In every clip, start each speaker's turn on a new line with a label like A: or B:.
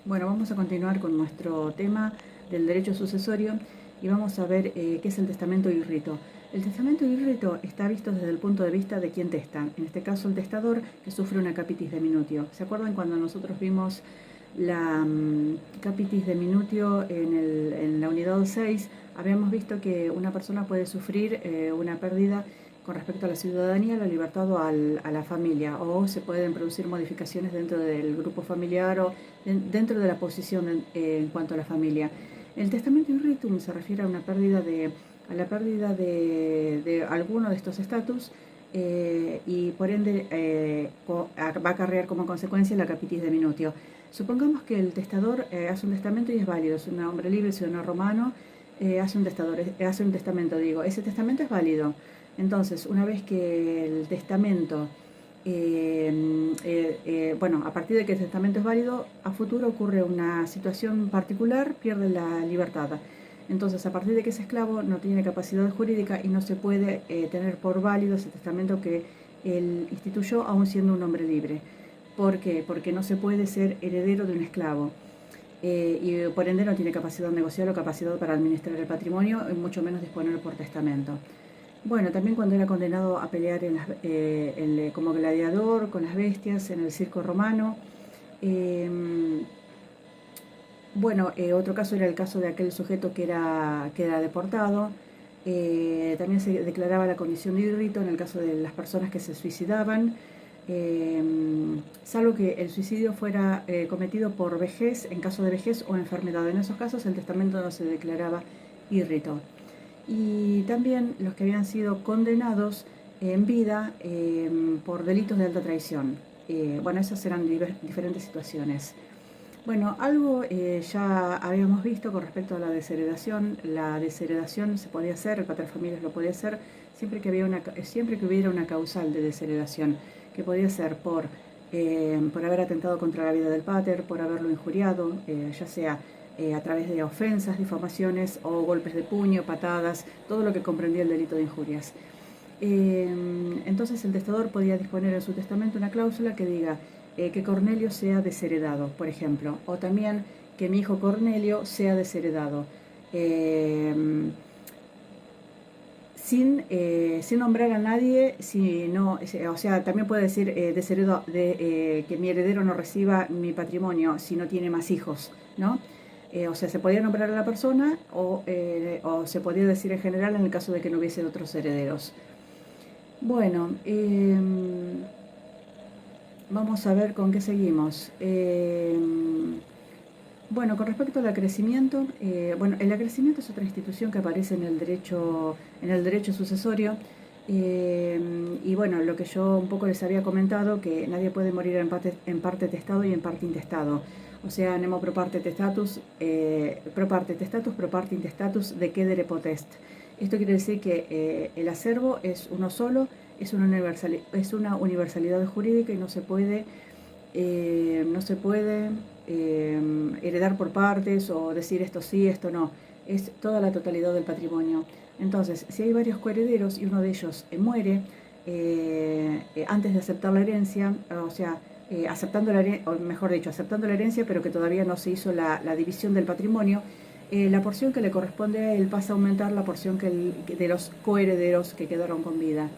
A: Bueno, vamos a continuar con nuestro tema del derecho sucesorio y vamos a ver qué es el testamento y rito. El testamento y rito está visto desde el punto de vista de quien testa, en este caso el testador que sufre una capitis de minutio. ¿Se acuerdan cuando nosotros vimos la capitis de minutio en la unidad 6? Habíamos visto que una persona puede sufrir una pérdida con respecto a la ciudadanía, la libertad o a la familia, o se pueden producir modificaciones dentro del grupo familiar o dentro de la posición en cuanto a la familia. El testamento in ritum se refiere a la pérdida de alguno de estos estatus y por ende va a acarrear como consecuencia la capitis de minutio. Supongamos que el testador hace un testamento y es válido, es un hombre libre, ciudadano romano, hace un testamento, ese testamento es válido. Entonces, una vez que el testamento, bueno, a partir de que el testamento es válido, a futuro ocurre una situación particular, pierde la libertad. Entonces, a partir de que es esclavo, no tiene capacidad jurídica y no se puede tener por válido ese testamento que él instituyó, aún siendo un hombre libre. ¿Por qué? Porque no se puede ser heredero de un esclavo. Y por ende no tiene capacidad negocial o capacidad para administrar el patrimonio, y mucho menos disponer por testamento. Bueno, también cuando era condenado a pelear como gladiador con las bestias en el circo romano. Bueno, otro caso era el caso de aquel sujeto que era deportado. También se declaraba la condición de rito en el caso de las personas que se suicidaban, salvo que el suicidio fuera cometido por vejez, en caso de vejez o enfermedad. En esos casos el testamento no se declaraba irrito. Y también los que habían sido condenados en vida por delitos de alta traición. Bueno, esas eran diferentes situaciones. Bueno, algo ya habíamos visto con respecto a la desheredación. La desheredación se podía hacer, el paterfamilias lo podía hacer siempre que hubiera una causal de desheredación, que podía ser por haber atentado contra la vida del pater, por haberlo injuriado, ya sea a través de ofensas, difamaciones o golpes de puño, patadas, todo lo que comprendía el delito de injurias. Entonces el testador podía disponer en su testamento una cláusula que diga que Cornelio sea desheredado, por ejemplo, o también que mi hijo Cornelio sea desheredado, sin nombrar a nadie, o sea, también puede decir desheredado, que mi heredero no reciba mi patrimonio si no tiene más hijos, ¿no? O sea, se podía nombrar a la persona o se podía decir en general en el caso de que no hubiese otros herederos. Bueno, vamos a ver con qué seguimos. Bueno, con respecto al acrecimiento, bueno, el acrecimiento es otra institución que aparece en el derecho sucesorio. Y bueno, lo que yo un poco les había comentado, que nadie puede morir en parte testado y en parte intestado. O sea, nemo pro parte testatus, pro parte testatus, pro parte intestatus, decedere potest. Esto quiere decir que el acervo es uno solo, es una universalidad jurídica y no se puede heredar por partes o decir esto sí, esto no. Es toda la totalidad del patrimonio. Entonces, si hay varios coherederos y uno de ellos muere antes de aceptar la herencia, o sea, aceptando la herencia, pero que todavía no se hizo la división del patrimonio, la porción que le corresponde a él pasa a aumentar la porción de los coherederos que quedaron con vida.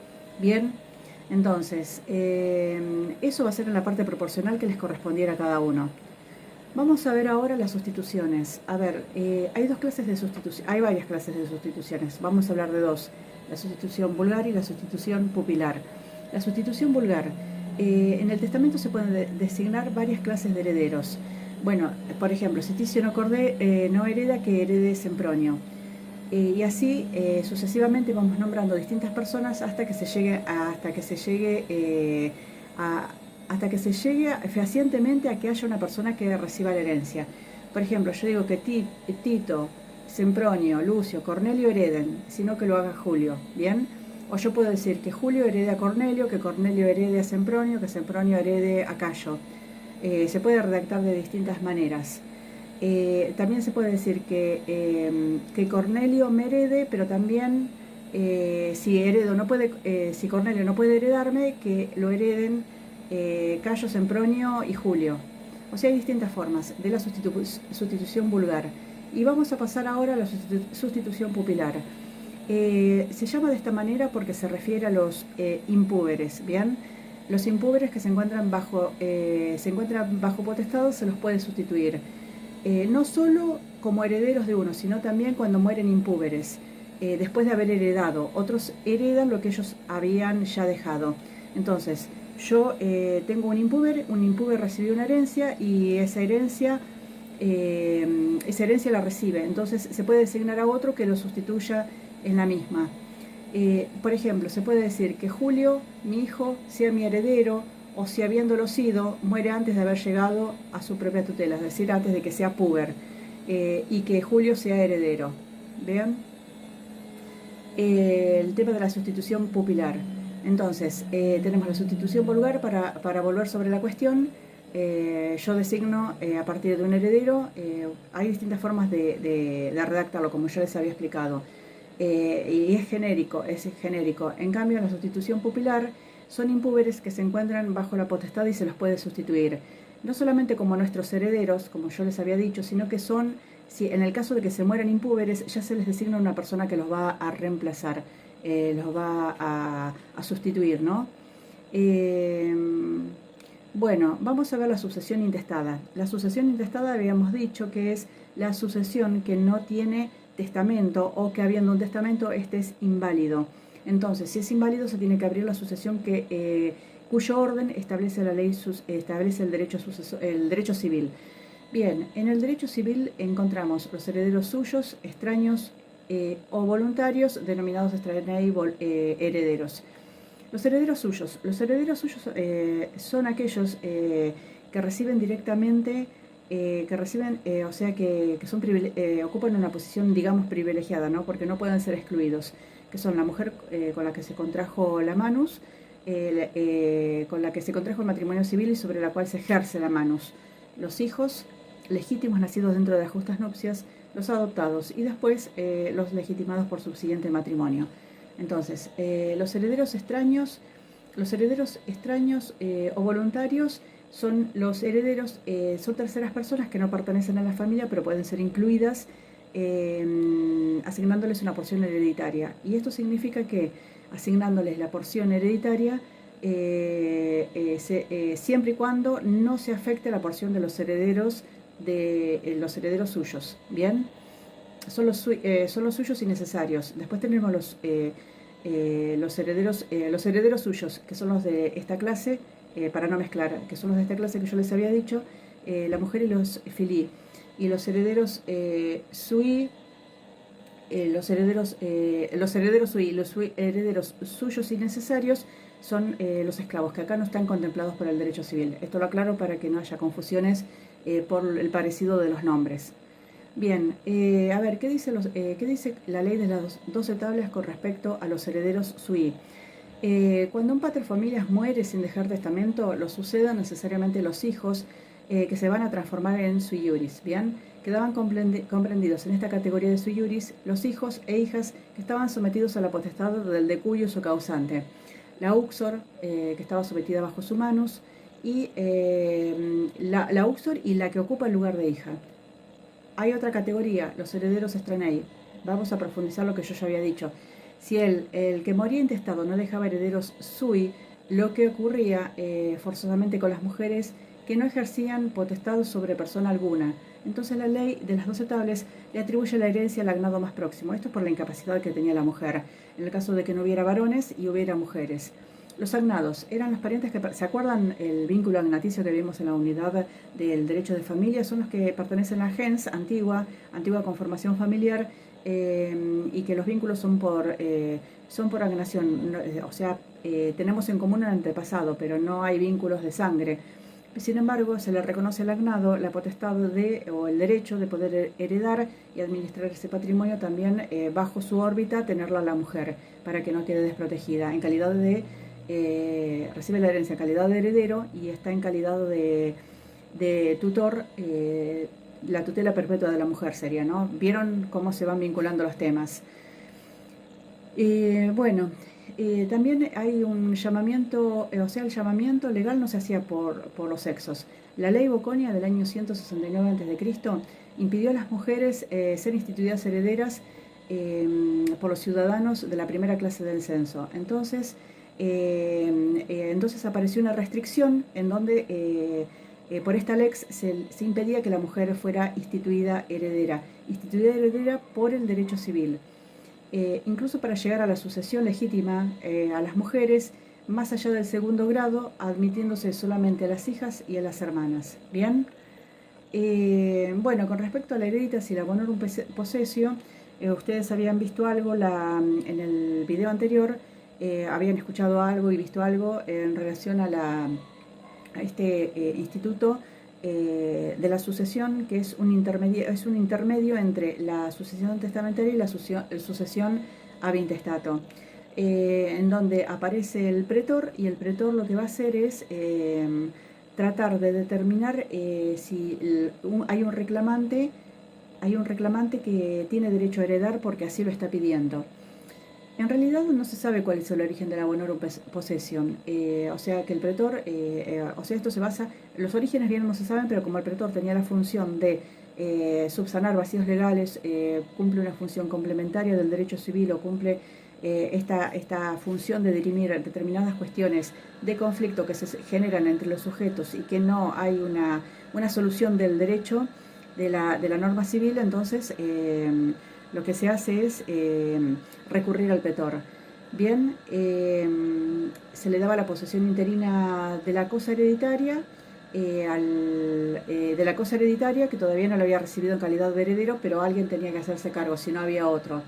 A: Bien, entonces, eso va a ser en la parte proporcional que les correspondiera a cada uno. Vamos a ver ahora las sustituciones. A ver, hay varias clases de sustituciones. Vamos a hablar de dos: la sustitución vulgar y la sustitución pupilar. La sustitución vulgar. En el testamento se pueden designar varias clases de herederos. Bueno, por ejemplo, si Ticio no hereda, que herede Sempronio. Y así sucesivamente vamos nombrando distintas personas hasta que se llegue fehacientemente a que haya una persona que reciba la herencia. Por ejemplo, yo digo que Tito, Sempronio, Lucio, Cornelio hereden, sino que lo haga Julio, ¿bien? O yo puedo decir que Julio herede a Cornelio, que Cornelio herede a Sempronio, que Sempronio herede a Cayo. Se puede redactar de distintas maneras. También se puede decir que Cornelio me herede, pero también si Cornelio no puede heredarme, que lo hereden Cayo, Sempronio y Julio. O sea, hay distintas formas de la sustitución vulgar. Y vamos a pasar ahora a la sustitución pupilar. Se llama de esta manera porque se refiere a los impúberes, ¿bien? Los impúberes que se encuentran bajo potestad se los puede sustituir. No solo como herederos de uno, sino también cuando mueren impúberes, después de haber heredado. Otros heredan lo que ellos habían ya dejado. Entonces, yo tengo un impúber recibió una herencia y esa herencia la recibe. Entonces, se puede designar a otro que lo sustituya en la misma. Por ejemplo, se puede decir que Julio, mi hijo, sea mi heredero, o si habiéndolo sido, muere antes de haber llegado a su propia tutela, es decir, antes de que sea puber, y que Julio sea heredero. ¿Vean? El tema de la sustitución pupilar. Entonces, tenemos la sustitución vulgar para volver sobre la cuestión. Yo designo a partir de un heredero. Hay distintas formas de redactarlo, como ya les había explicado. Y es genérico. En cambio, la sustitución pupilar son impúberes que se encuentran bajo la potestad y se los puede sustituir. No solamente como nuestros herederos, como yo les había dicho, sino que son, si en el caso de que se mueran impúberes, ya se les designa una persona que los va a reemplazar, los va a sustituir, ¿no? Bueno, vamos a ver la sucesión intestada. La sucesión intestada habíamos dicho que es la sucesión que no tiene testamento o que habiendo un testamento este es inválido. Entonces, si es inválido, se tiene que abrir la sucesión cuyo orden establece la ley, establece el derecho civil. Bien, en el derecho civil encontramos los herederos suyos, extraños o voluntarios, denominados extraños herederos. Los herederos suyos son aquellos que reciben directamente, o sea que son ocupan una posición, digamos, privilegiada, ¿no? Porque no pueden ser excluidos, que son la mujer con la que se contrajo la manus, con la que se contrajo el matrimonio civil y sobre la cual se ejerce la manus, los hijos legítimos nacidos dentro de las justas nupcias, los adoptados y después los legitimados por subsiguiente matrimonio. Entonces, los herederos extraños o voluntarios son los herederos, son terceras personas que no pertenecen a la familia, pero pueden ser incluidas asignándoles una porción hereditaria. Y esto significa que asignándoles la porción hereditaria, siempre y cuando no se afecte la porción de los herederos suyos. ¿Bien? Son los suyos y necesarios. Después tenemos los herederos suyos, que son los de esta clase, para no mezclar, que son los de esta clase que yo les había dicho, la mujer y los filí. Y los herederos sui, los herederos sui, los herederos suyos y necesarios son los esclavos, que acá no están contemplados por el derecho civil. Esto lo aclaro para que no haya confusiones por el parecido de los nombres. Bien, a ver, ¿qué dice la ley de las 12 tablas con respecto a los herederos sui? Cuando un paterfamilias muere sin dejar testamento, lo sucedan necesariamente los hijos que se van a transformar en sui iuris, ¿bien? Quedaban comprendidos en esta categoría de sui iuris los hijos e hijas que estaban sometidos a la potestad del decuyo su causante, la uxor, que estaba sometida bajo su manus, y la uxor y la que ocupa el lugar de hija. Hay otra categoría, los herederos estranei. Vamos a profundizar lo que yo ya había dicho. Si el que moría intestado no dejaba herederos sui, lo que ocurría forzosamente con las mujeres que no ejercían potestad sobre persona alguna. Entonces la ley de las 12 tablas le atribuye la herencia al agnado más próximo. Esto es por la incapacidad que tenía la mujer, en el caso de que no hubiera varones y hubiera mujeres. Los agnados eran los parientes que, ¿se acuerdan el vínculo agnaticio que vimos en la unidad del derecho de familia? Son los que pertenecen a la gens antigua conformación familiar, y que los vínculos son por agnación, o sea, tenemos en común el antepasado, pero no hay vínculos de sangre. Sin embargo, se le reconoce al agnado la potestad o el derecho de poder heredar y administrar ese patrimonio también bajo su órbita, tenerla a la mujer, para que no quede desprotegida, en calidad de recibe la herencia en calidad de heredero y está en calidad de tutor, la tutela perpetua de la mujer sería, ¿no? ¿Vieron cómo se van vinculando los temas? Bueno, también hay un llamamiento, o sea, el llamamiento legal no se hacía por los sexos. La ley Boconia del año 169 a.C. impidió a las mujeres ser instituidas herederas por los ciudadanos de la primera clase del censo. Entonces apareció una restricción en donde por esta ley se impedía que la mujer fuera instituida heredera por el derecho civil. Incluso para llegar a la sucesión legítima a las mujeres, más allá del segundo grado, admitiéndose solamente a las hijas y a las hermanas. ¿Bien? Bueno, con respecto a la hereditas y la bonorum possessio, ustedes habían visto algo en el video anterior, habían escuchado algo y visto algo en relación a este instituto de la sucesión, que es un intermedio entre la sucesión testamentaria y la sucesión ab intestato, en donde aparece el pretor, y el pretor lo que va a hacer es tratar de determinar si hay un reclamante que tiene derecho a heredar porque así lo está pidiendo. En realidad no se sabe cuál es el origen de la bonorum possessio, o sea que el pretor, o sea, esto se basa, los orígenes bien no se saben, pero como el pretor tenía la función de subsanar vacíos legales, cumple una función complementaria del derecho civil, o cumple esta función de dirimir determinadas cuestiones de conflicto que se generan entre los sujetos y que no hay una solución del derecho de la norma civil. Entonces lo que se hace es recurrir al pretor. Bien, se le daba la posesión interina de la cosa hereditaria que todavía no lo había recibido en calidad de heredero, pero alguien tenía que hacerse cargo, si no había otro.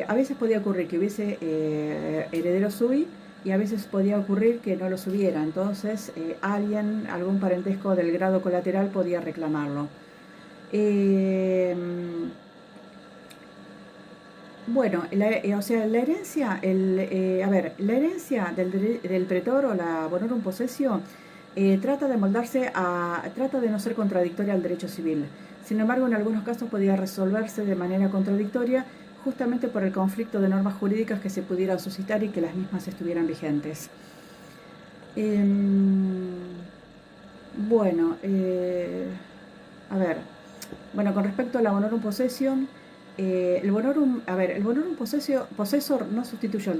A: A veces podía ocurrir que hubiese heredero sui, y a veces podía ocurrir que no los hubiera. Entonces algún parentesco del grado colateral podía reclamarlo. Bueno, o sea, la herencia, la herencia del pretor o la bonorum possessio trata de trata de no ser contradictoria al derecho civil. Sin embargo, en algunos casos podía resolverse de manera contradictoria, justamente por el conflicto de normas jurídicas que se pudieran suscitar y que las mismas estuvieran vigentes. Bueno, con respecto a la bonorum possessio, el bonorum possessor no sustituye al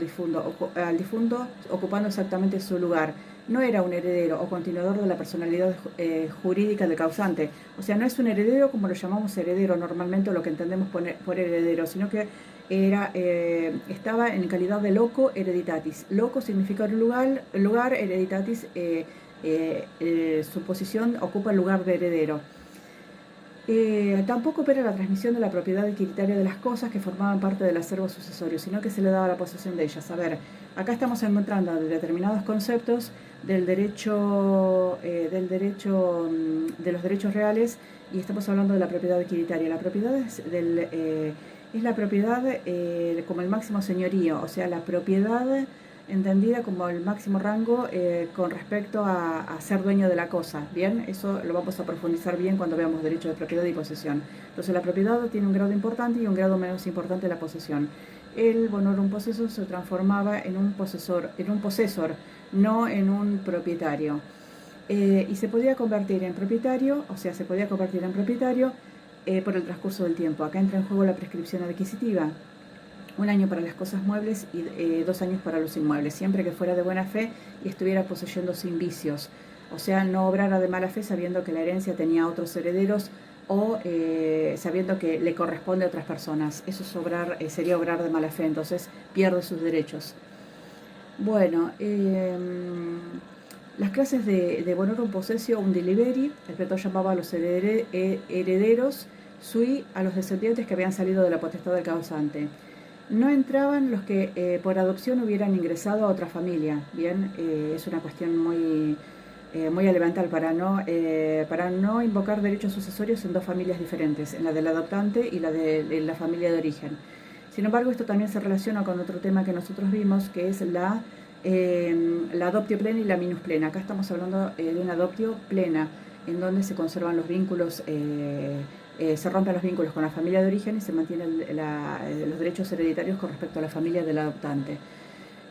A: difunto ocupando exactamente su lugar. No era un heredero o continuador de la personalidad jurídica del causante. O sea, no es un heredero como lo llamamos heredero normalmente, o lo que entendemos por heredero, sino que estaba en calidad de loco hereditatis. Loco significa lugar, hereditatis, su posición ocupa el lugar de heredero. Tampoco opera la transmisión de la propiedad adquiritaria de las cosas que formaban parte del acervo sucesorio, sino que se le daba la posesión de ellas. A ver, acá estamos encontrando determinados conceptos del derecho, de los derechos reales, y estamos hablando de la propiedad adquiritaria. La propiedad es la propiedad como el máximo señorío, o sea, la propiedad entendida como el máximo rango con respecto a ser dueño de la cosa. Bien, eso lo vamos a profundizar bien cuando veamos derecho de propiedad y posesión. Entonces la propiedad tiene un grado importante y un grado menos importante la posesión. El bonorum possessor se transformaba en un posesor, no en un propietario. Y se podía convertir en propietario, por el transcurso del tiempo. Acá entra en juego la prescripción adquisitiva. 1 año para las cosas muebles y 2 años para los inmuebles, siempre que fuera de buena fe y estuviera poseyendo sin vicios. O sea, no obrara de mala fe sabiendo que la herencia tenía otros herederos, o sabiendo que le corresponde a otras personas. Eso es sería obrar de mala fe, entonces pierde sus derechos. Bueno, las clases de bonorum possessio un deliberi, el pretor llamaba a los herederos sui a los descendientes que habían salido de la potestad del causante. No entraban los que por adopción hubieran ingresado a otra familia. Bien, es una cuestión muy elemental para no invocar derechos sucesorios en dos familias diferentes, en la del adoptante y la de la familia de origen. Sin embargo, esto también se relaciona con otro tema que nosotros vimos, que es la adoptio plena y la minus plena. Acá estamos hablando de una adoptio plena, en donde se conservan los vínculos, se rompen los vínculos con la familia de origen y se mantienen los derechos hereditarios con respecto a la familia del adoptante.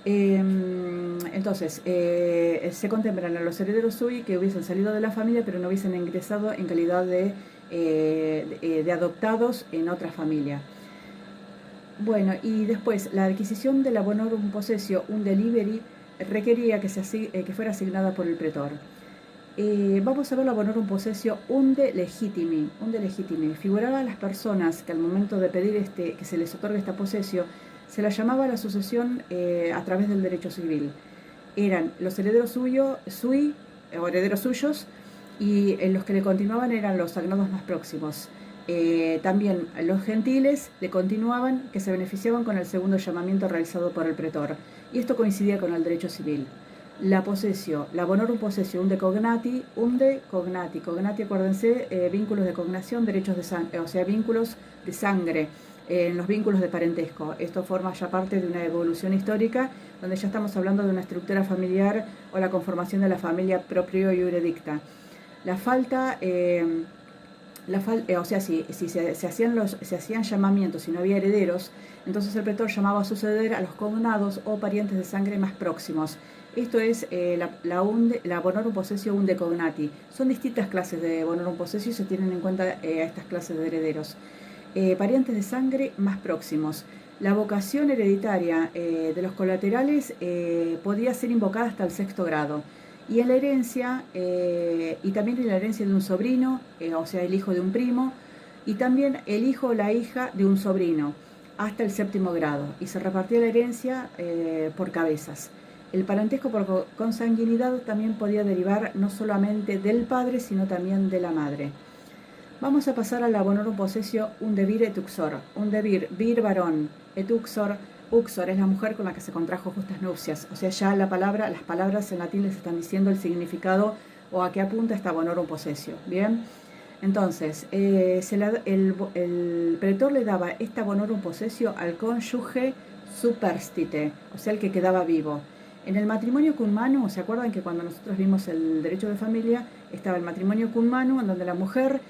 A: Entonces, se contemplan a los herederos sui que hubiesen salido de la familia pero no hubiesen ingresado en calidad de adoptados en otra familia. Bueno, y después, la adquisición de la bonorum possessio, un delivery, requería que fuera asignada por el pretor. Vamos a ver la bonorum possessio unde legitimi. Unde legitimi figuraba a las personas que al momento de pedir que se les otorgue esta posesio, se la llamaba la sucesión a través del derecho civil. Eran los herederos sui o herederos suyos, y los que le continuaban eran los sagnados más próximos. También los gentiles le continuaban, que se beneficiaban con el segundo llamamiento realizado por el pretor, y esto coincidía con el derecho civil. La bonorum possessio unde cognati, cognati, acuérdense, vínculos de cognación, derechos de sangre, o sea, vínculos de sangre, en los vínculos de parentesco. Esto forma ya parte de una evolución histórica, donde ya estamos hablando de una estructura familiar o la conformación de la familia proprio iure dicta. La falta... o sea, si se hacían llamamientos y no había herederos, entonces el pretor llamaba a suceder a los cognados o parientes de sangre más próximos. Esto es la bonorum possessio unde cognati. Son distintas clases de bonorum possessio y se tienen en cuenta estas clases de herederos. Parientes de sangre más próximos. La vocación hereditaria de los colaterales podía ser invocada hasta el 6º grado. Y en la herencia, y también en la herencia de un sobrino, o sea, el hijo de un primo, y también el hijo o la hija de un sobrino, hasta el 7º grado. Y se repartía la herencia por cabezas. El parentesco por consanguinidad también podía derivar no solamente del padre, sino también de la madre. Vamos a pasar a la bonorum possessio unde vir et uxor. Unde vir varón, et uxor es la mujer con la que se contrajo justas nupcias. O sea, ya las palabras en latín les están diciendo el significado o a qué apunta esta bonorum possessio. Bien, entonces, el pretor le daba esta bonorum possessio al cónyuge superstite, o sea, el que quedaba vivo. En el matrimonio cum manu, ¿se acuerdan que cuando nosotros vimos el derecho de familia, estaba el matrimonio cum manu, en donde la mujer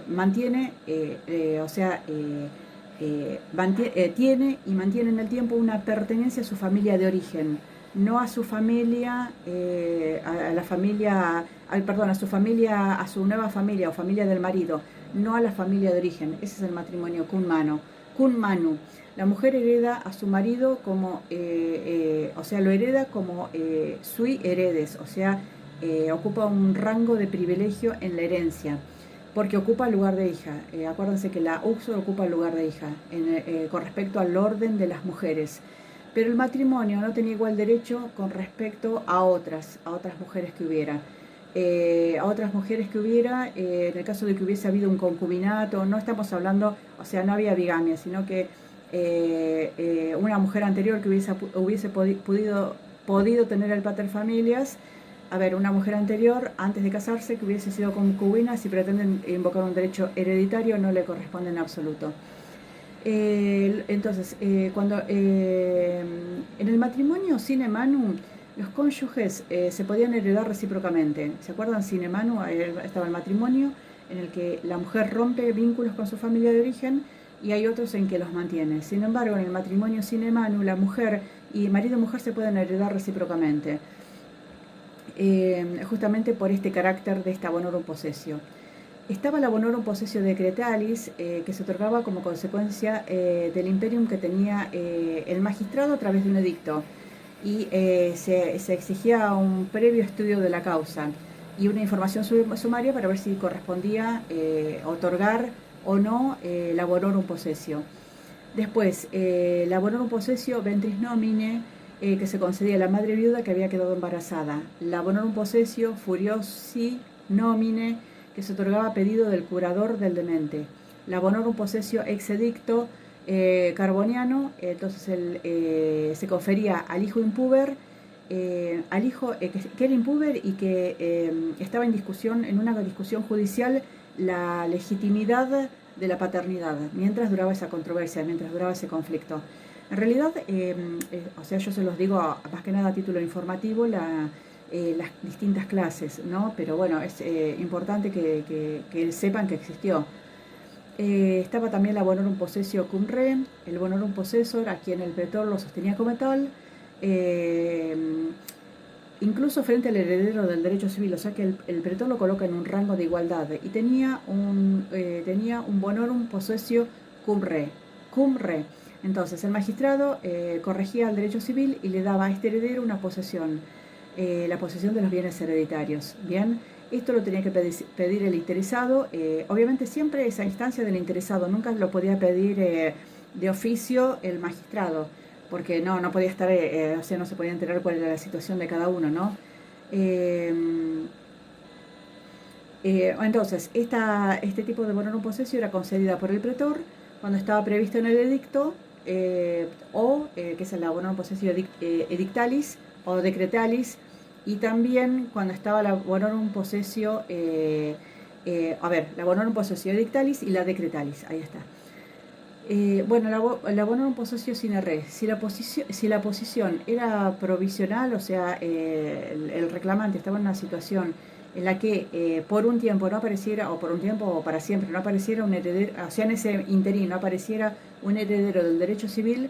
A: mantiene, tiene y mantiene en el tiempo una pertenencia a su familia de origen, no a su familia, a su nueva familia o familia del marido, no a la familia de origen. Ese es el matrimonio cum manu. La mujer hereda a su marido como, lo hereda como sui heredes, o sea, ocupa un rango de privilegio en la herencia, porque ocupa el lugar de hija. Acuérdense que la uxor ocupa el lugar de hija con respecto al orden de las mujeres. Pero el matrimonio no tenía igual derecho con respecto a otras mujeres que hubiera. En el caso de que hubiese habido un concubinato, no estamos hablando, o sea, no había bigamia, sino que una mujer anterior que hubiese podido tener el paterfamilias. A ver, una mujer anterior, antes de casarse, que hubiese sido concubina, si pretenden invocar un derecho hereditario, no le corresponde en absoluto. Entonces, cuando en el matrimonio sine manu, los cónyuges se podían heredar recíprocamente. ¿Se acuerdan? Sine manu, estaba el matrimonio en el que la mujer rompe vínculos con su familia de origen, y hay otros en que los mantiene. Sin embargo, en el matrimonio sine manu, la mujer y marido y mujer se pueden heredar recíprocamente. Justamente por este carácter de esta bonorum possessio. Estaba la bonorum possessio decretalis, que se otorgaba como consecuencia del imperium que tenía el magistrado a través de un edicto, y se exigía un previo estudio de la causa y una información sumaria para ver si correspondía otorgar o no la bonorum possessio. Después, la bonorum possessio ventris nomine, que se concedía a la madre viuda que había quedado embarazada. La bonorum possessio furiosi nomine, que se otorgaba a pedido del curador del demente. La bonorum possessio ex edicto carboniano, entonces se confería al hijo impúber, al hijo que era impúber y que estaba en una discusión judicial, la legitimidad de la paternidad, mientras duraba esa controversia, mientras duraba ese conflicto. En realidad, yo se los digo más que nada a título informativo, las distintas clases, ¿no? Pero bueno, es importante que sepan que existió. Estaba también la bonorum possessio cum re, el bonorum possessor, a quien el pretor lo sostenía como tal, eh, incluso frente al heredero del derecho civil, o sea que el pretor lo coloca en un rango de igualdad, y tenía un bonorum possessio cum re, cum re. Entonces el magistrado corregía el derecho civil y le daba a este heredero una posesión, la posesión de los bienes hereditarios. Bien, esto lo tenía que pedir el interesado, obviamente siempre esa instancia del interesado, nunca lo podía pedir de oficio el magistrado, porque no podía estar, o sea, no se podía enterar cuál era la situación de cada uno, ¿no? Entonces, este tipo de bonorum possessio era concedida por el pretor cuando estaba previsto en el edicto, que es la bonorum possessio edictalis o decretalis, y también cuando estaba la bonorum possessio, la bonorum possessio edictalis y la decretalis, ahí está. Bueno, la bonorum possessio sine re, si la posición era provisional, o sea, el reclamante estaba en una situación en la que por un tiempo no apareciera, o por un tiempo o para siempre no apareciera un heredero, o sea, en ese interín no apareciera un heredero del derecho civil,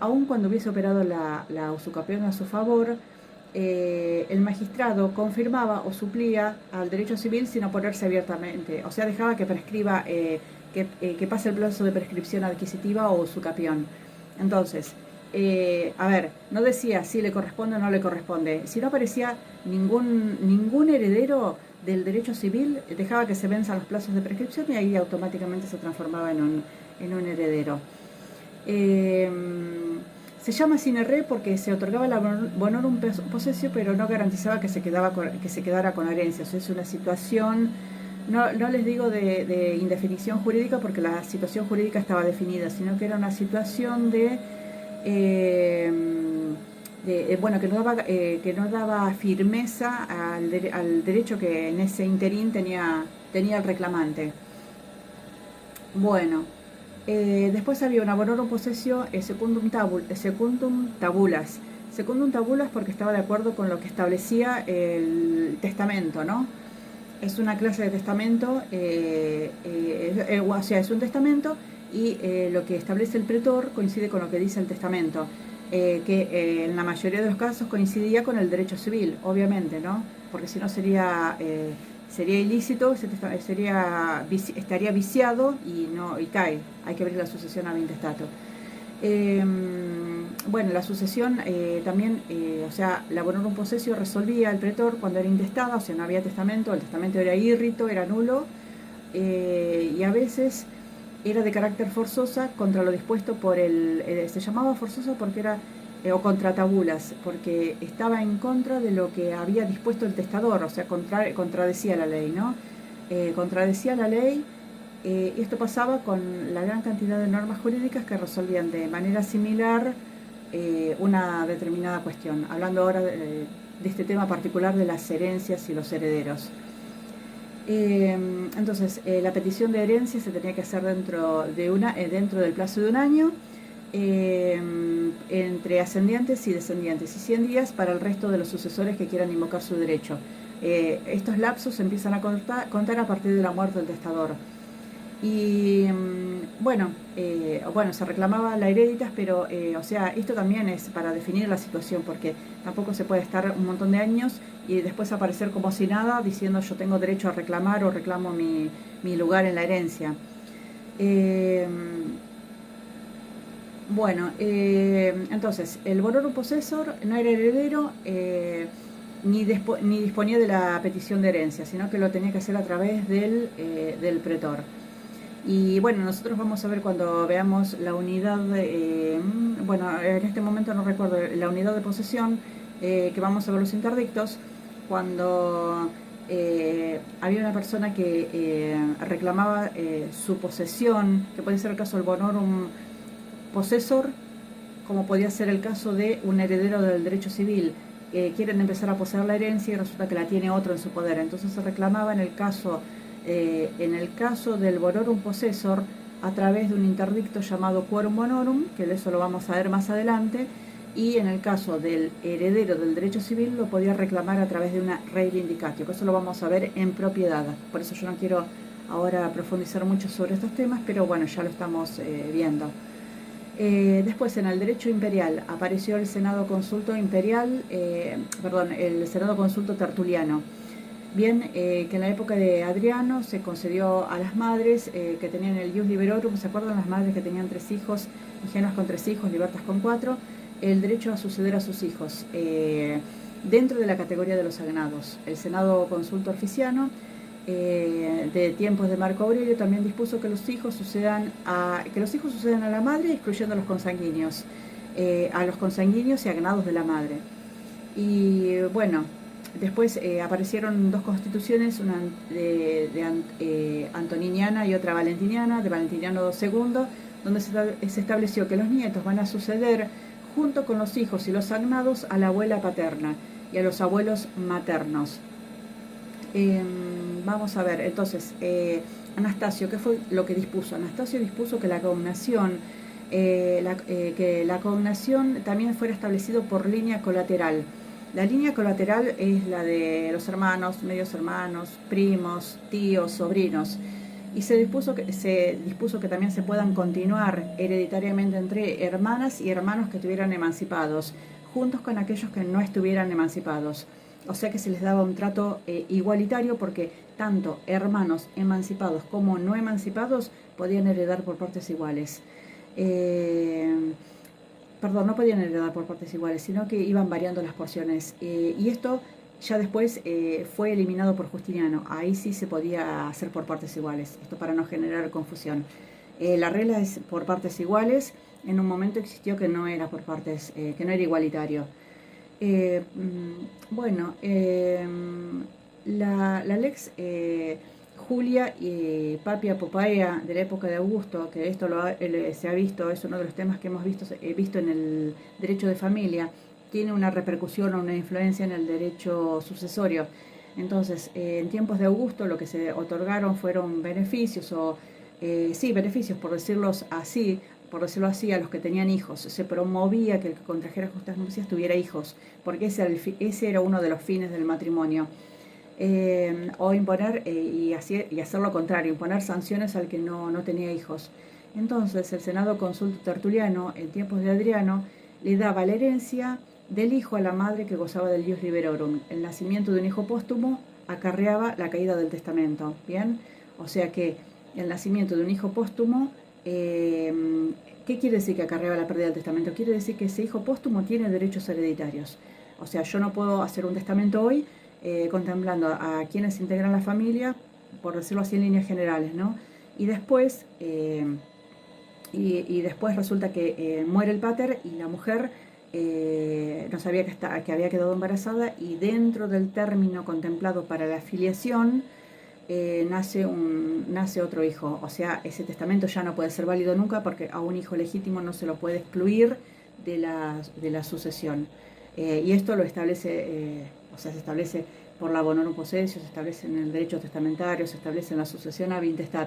A: aun cuando hubiese operado la usucapión a su favor, el magistrado confirmaba o suplía al derecho civil sin oponerse abiertamente, o sea, dejaba que prescriba, que pase el plazo de prescripción adquisitiva o usucapión. Entonces, no decía si le corresponde o no le corresponde. Si no aparecía ningún heredero del derecho civil, dejaba que se venzan los plazos de prescripción y ahí automáticamente se transformaba en un heredero. Se llama sine re porque se otorgaba la bonorum possessio, pero no garantizaba que se quedara con herencia. O sea, es una situación, no les digo de indefinición jurídica porque la situación jurídica estaba definida, sino que era una situación que no daba firmeza al derecho que en ese interín tenía el reclamante. Bueno, después había una bonorum possessio secundum tabulas. Secundum tabulas porque estaba de acuerdo con lo que establecía el testamento, ¿no? Es una clase de testamento, o sea, es un testamento y lo que establece el pretor coincide con lo que dice el testamento, que en la mayoría de los casos coincidía con el derecho civil, obviamente, ¿no? Porque si no sería ilícito, estaría viciado y cae. Hay que abrir la sucesión a intestato. Bueno, la sucesión también, o sea, la bonorum possessio resolvía el pretor cuando era intestada, o sea, no había testamento, el testamento era írrito, era nulo, y a veces era de carácter forzosa contra lo dispuesto por se llamaba forzosa porque era, o contra tabulas, porque estaba en contra de lo que había dispuesto el testador, o sea, contradecía la ley, ¿no? Contradecía la ley. Esto pasaba con la gran cantidad de normas jurídicas que resolvían de manera similar una determinada cuestión. Hablando ahora de este tema particular de las herencias y los herederos. Entonces, la petición de herencia se tenía que hacer dentro del plazo de un año, entre ascendientes y descendientes, y 100 días para el resto de los sucesores que quieran invocar su derecho. Estos lapsos se empiezan a contar a partir de la muerte del testador. Y bueno, se reclamaba la hereditas, pero o sea, esto también es para definir la situación, porque tampoco se puede estar un montón de años y después aparecer como si nada diciendo yo tengo derecho a reclamar o reclamo mi lugar en la herencia. Entonces el bonorum possessor no era heredero ni disponía de la petición de herencia, sino que lo tenía que hacer a través del pretor. Y bueno, nosotros vamos a ver cuando veamos la unidad, en este momento no recuerdo, la unidad de posesión, que vamos a ver los interdictos, cuando había una persona que reclamaba su posesión, que puede ser el caso del bonorum possessor, como podía ser el caso de un heredero del derecho civil, quieren empezar a poseer la herencia y resulta que la tiene otro en su poder. Entonces se reclamaba en el caso del bonorum possessor a través de un interdicto llamado quorum bonorum, que de eso lo vamos a ver más adelante, y en el caso del heredero del derecho civil lo podía reclamar a través de una reivindicatio, que eso lo vamos a ver en propiedad. Por eso yo no quiero ahora profundizar mucho sobre estos temas, pero bueno, ya lo estamos viendo. Después, en el derecho imperial apareció el Senado Consulto Imperial, el Senado Consulto Tertuliano. Bien, que en la época de Adriano se concedió a las madres que tenían el ius liberorum, ¿se acuerdan? Las madres que tenían 3 hijos, ingenuas con 3 hijos, libertas con 4, el derecho a suceder a sus hijos, dentro de la categoría de los agnados. El Senado Consulto Orficiano, de tiempos de Marco Aurelio, también dispuso que los hijos sucedan a la madre, excluyendo a los consanguíneos, y agnados de la madre. Y bueno, después aparecieron 2 constituciones, una antoniniana y otra valentiniana, de Valentiniano II, donde se estableció que los nietos van a suceder junto con los hijos y los agnados a la abuela paterna y a los abuelos maternos. Vamos a ver, entonces, Anastasio, ¿qué fue lo que dispuso? Anastasio dispuso que la cognación también fuera establecido por línea colateral. La línea colateral es la de los hermanos, medios hermanos, primos, tíos, sobrinos. Y se dispuso que también se puedan continuar hereditariamente entre hermanas y hermanos que estuvieran emancipados, juntos con aquellos que no estuvieran emancipados. O sea que se les daba un trato igualitario, porque tanto hermanos emancipados como no emancipados podían heredar por partes iguales. No podían heredar por partes iguales, sino que iban variando las porciones. Y esto ya después fue eliminado por Justiniano. Ahí sí se podía hacer por partes iguales, esto para no generar confusión. La regla es por partes iguales. En un momento existió que no era por partes, que no era igualitario. La lex Julia y Papia Poppaea de la época de Augusto, que esto se ha visto, es uno de los temas que hemos visto en el derecho de familia, tiene una repercusión o una influencia en el derecho sucesorio. Entonces, en tiempos de Augusto lo que se otorgaron fueron beneficios, beneficios, por decirlo así, a los que tenían hijos. Se promovía que el que contrajera justas nupcias tuviera hijos, porque ese era uno de los fines del matrimonio. O imponer, y hacer lo contrario, imponer sanciones al que no tenía hijos. Entonces, el Senado Consulto Tertuliano, en tiempos de Adriano, le daba la herencia del hijo a la madre que gozaba del ius liberorum. El nacimiento de un hijo póstumo acarreaba la caída del testamento. ¿Bien? O sea que el nacimiento de un hijo póstumo, ¿qué quiere decir que acarreaba la pérdida del testamento? Quiere decir que ese hijo póstumo tiene derechos hereditarios. O sea, yo no puedo hacer un testamento hoy contemplando a quienes integran la familia, por decirlo así en líneas generales, ¿no? Y después, después resulta que muere el pater y la mujer no sabía que había quedado embarazada, y dentro del término contemplado para la filiación nace otro hijo. O sea, ese testamento ya no puede ser válido nunca, porque a un hijo legítimo no se lo puede excluir de la sucesión. Y esto lo establece, se establece por la bonorum possessio, se establece en el derecho testamentario, se establece en la sucesión ab intestato.